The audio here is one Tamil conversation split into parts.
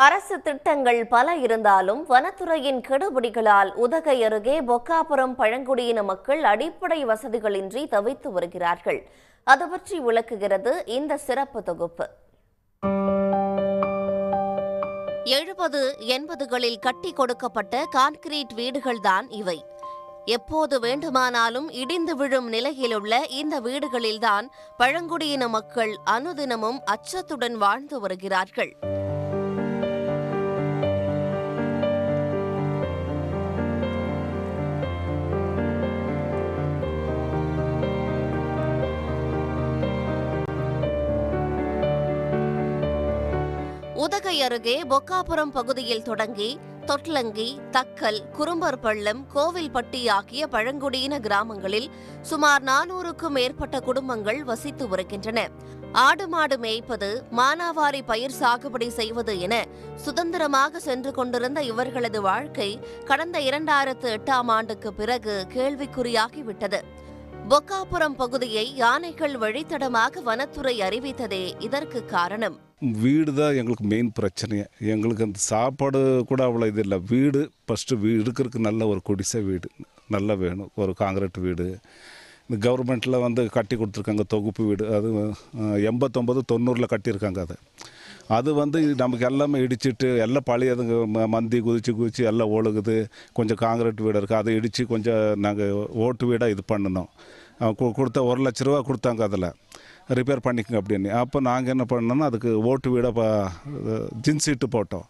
அரசு திட்டங்கள் பல இருந்தாலும் வனத்துறையின் கெடுபிடிகளால் உதகை அருகே பொக்காபுரம் பழங்குடியின மக்கள் அடிப்படை வசதிகளின்றி தவித்து வருகிறார்கள். அது பற்றி விளக்குகிறது இந்த சிறப்பு தொகுப்பு. 70-80களில் கட்டி கொடுக்கப்பட்ட கான்கிரீட் வீடுகள்தான் இவை. எப்போது வேண்டுமானாலும் இடிந்து விழும் நிலையிலுள்ள இந்த வீடுகளில்தான் பழங்குடியின மக்கள் அனுதினமும் அச்சத்துடன் வாழ்ந்து வருகிறார்கள். உதகை அருகே பொக்காபுரம் பகுதியில் தொடங்கி தொட்லங்கி, தக்கல், குறும்பர் பள்ளம், கோவில்பட்டி ஆகிய பழங்குடியின கிராமங்களில் சுமார் 400க்கும் மேற்பட்ட குடும்பங்கள் வசித்து வருகின்றன. ஆடு மாடு மேய்ப்பது, மானாவாரி பயிர் சாகுபடி செய்வது என சுதந்திரமாக சென்று கொண்டிருந்த இவர்களது வாழ்க்கை கடந்த 2008ஆம் ஆண்டுக்கு பிறகு கேள்விக்குறியாகிவிட்டது. பொக்காபுரம் பகுதியை யானைகள் வழித்தடமாக வனத்துறை அறிவித்ததே இதற்கு காரணம். வீடு தான் எங்களுக்கு மெயின் பிரச்சனையே. எங்களுக்கு அந்த சாப்பாடு கூட அவ்வளோ இது இல்லை. வீடு ஃபஸ்ட்டு இருக்கிறதுக்கு நல்ல ஒரு குடிசை வீடு நல்லா வேணும். ஒரு காங்கிரீட் வீடு இந்த கவர்மெண்ட்டில் கட்டி கொடுத்துருக்காங்க. தொகுப்பு வீடு அது 89-90 கட்டியிருக்காங்க. அது நமக்கு எல்லாமே இடிச்சிட்டு எல்லாம் பழையதுங்க. மந்தி குதிச்சு எல்லாம் ஒழுகுது. கொஞ்சம் காங்கிரீட் வீடு இருக்குது. அதை இடித்து கொஞ்சம் நாங்கள் ஓட்டு வீடாக இது பண்ணணும். கொடுத்த 1 லட்ச ரூபா கொடுத்தாங்க. அதில் ரிப்பேர் பண்ணிக்கங்க அப்படின்னு. அப்போ நாங்கள் என்ன பண்ணோன்னா அதுக்கு ஓட்டு வீடாக ஜின்சீட்டு போட்டோம்.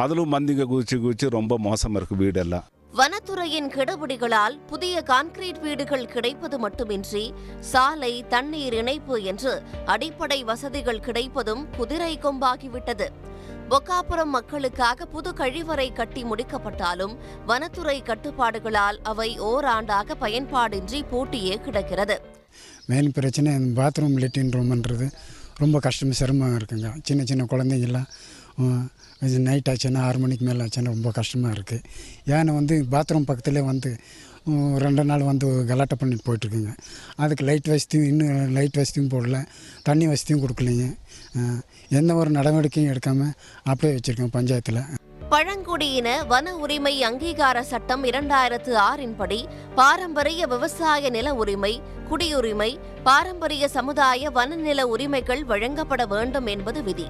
அதிலும் மந்திங்க குதிச்சு ரொம்ப மோசமாக இருக்குது வீடெல்லாம். வனத்துறையின் கெடுபிடிகளால் புதிய கான்கிரீட் வீடுகள் கிடைப்பது மட்டுமின்றி சாலை, தண்ணீர் இணைப்பு என்று அடிப்படை வசதிகள் கிடைப்பதும் குதிரை கொம்பாகிவிட்டது. பொக்காபுரம் மக்களுக்காக புது கழிவறை கட்டி முடிக்கப்பட்டாலும் வனத்துறை கட்டுப்பாடுகளால் அவை ஓராண்டாக பயன்பாடின்றி பூட்டியே கிடக்கிறது. மெயின் பிரச்சனை பாத்ரூம், லெட்டின் ரூம்ன்றது ரொம்ப சிரமமாக இருக்குங்க. சின்ன குழந்தைங்கள்லாம் நைட் ஆச்சுன்னா 6 மணிக்கு மேலே ஆச்சுன்னா ரொம்ப கஷ்டமாக இருக்குது. ஏன்னா பாத்ரூம் பக்கத்துலேயே 2 நாள் கலாட்டை பண்ணிட்டு போயிட்டுருக்குங்க. அதுக்கு இன்னும் லைட் வசதியும் போடல, தண்ணி வசதியும் கொடுக்கலைங்க. எந்த ஒரு நடவடிக்கையும் எடுக்காமல் அப்படியே வச்சுருக்கோம் பஞ்சாயத்தில். பழங்குடியின வன உரிமை அங்கீகார சட்டம் 2006 படி பாரம்பரிய விவசாய நில உரிமை, குடியுரிமை, பாரம்பரிய சமுதாய வனநில உரிமைகள் வழங்கப்பட வேண்டும் என்பது விதி.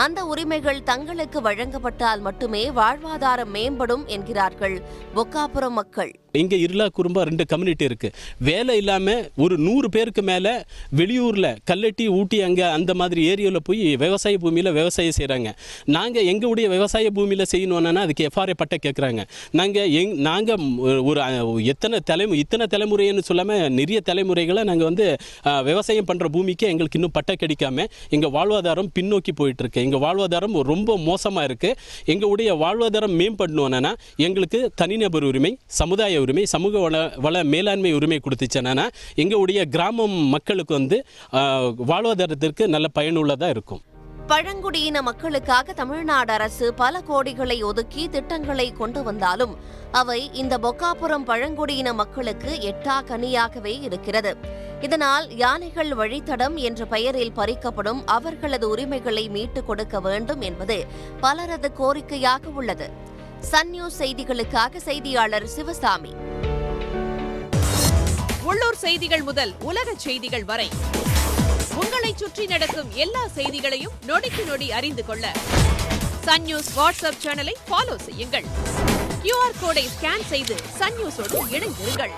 அந்த உரிமைகள் தங்களுக்கு வழங்கப்பட்டால் மட்டுமே வாழ்வாதாரம் மேம்படும் என்கிறார்கள் பொக்காபுரம் மக்கள். இங்கே இருளா குறும்பா 2 கம்யூனிட்டி இருக்கு. வேலை இல்லாமல் ஒரு 100 பேருக்கு மேலே வெளியூரில் கல்லட்டி, ஊட்டி அங்கே அந்த மாதிரி ஏரியாவில் போய் விவசாய பூமியில் விவசாயம் செய்கிறாங்க. நாங்கள் எங்களுடைய விவசாய பூமியில் செய்யணுன்னா அதுக்கு எஃப்ஆர்ஏ பட்டை கேட்குறாங்க. நாங்கள் ஒரு இத்தனை தலைமுறைன்னு சொல்லாமல் நிறைய தலைமுறைகளை நாங்கள் விவசாயம் பண்ணுற பூமிக்கு எங்களுக்கு இன்னும் பட்டை கிடைக்காம எங்கள் வாழ்வாதாரம் பின்னோக்கி போயிட்டுருக்கு. எங்கள் வாழ்வாதாரம் ரொம்ப மோசமாக இருக்குது. எங்களுடைய வாழ்வாதாரம் மேம்படணும்னா எங்களுக்கு தனிநபர் உரிமை, சமுதாய உரிமை, சமூக வள மேலாண்மை உரிமை கொடுத்துச்சுன்னா எங்களுடைய கிராமம் மக்களுக்கு வாழ்வாதாரத்திற்கு நல்ல பயனுள்ளதாக இருக்கும். பழங்குடியின மக்களுக்காக தமிழ்நாடு அரசு பல கோடிகளை ஒதுக்கி திட்டங்களை கொண்டு வந்தாலும் அவை இந்த பொக்காபுரம் பழங்குடியின மக்களுக்கு எட்டா கனியாகவே இருக்கிறது. இதனால் யானைகள் வழித்தடம் என்ற பெயரில் பறிக்கப்படும் அவர்களது உரிமைகளை மீட்டுக் கொடுக்க வேண்டும் என்பது பலரது கோரிக்கையாக உள்ளது. சன் நியூஸ் செய்திகளுக்காக செய்தியாளர் சிவசாமி. உள்ளூர் செய்திகள் முதல் உலக செய்திகள் வரை உங்களை சுற்றி நடக்கும் எல்லா செய்திகளையும் நொடிக்கு நொடி அறிந்து கொள்ள சன் நியூஸ் வாட்ஸ்அப் சேனலை ஃபாலோ செய்யுங்கள். QR கோடை ஸ்கேன் செய்து சன் நியூஸோடு இணைந்திருங்கள்.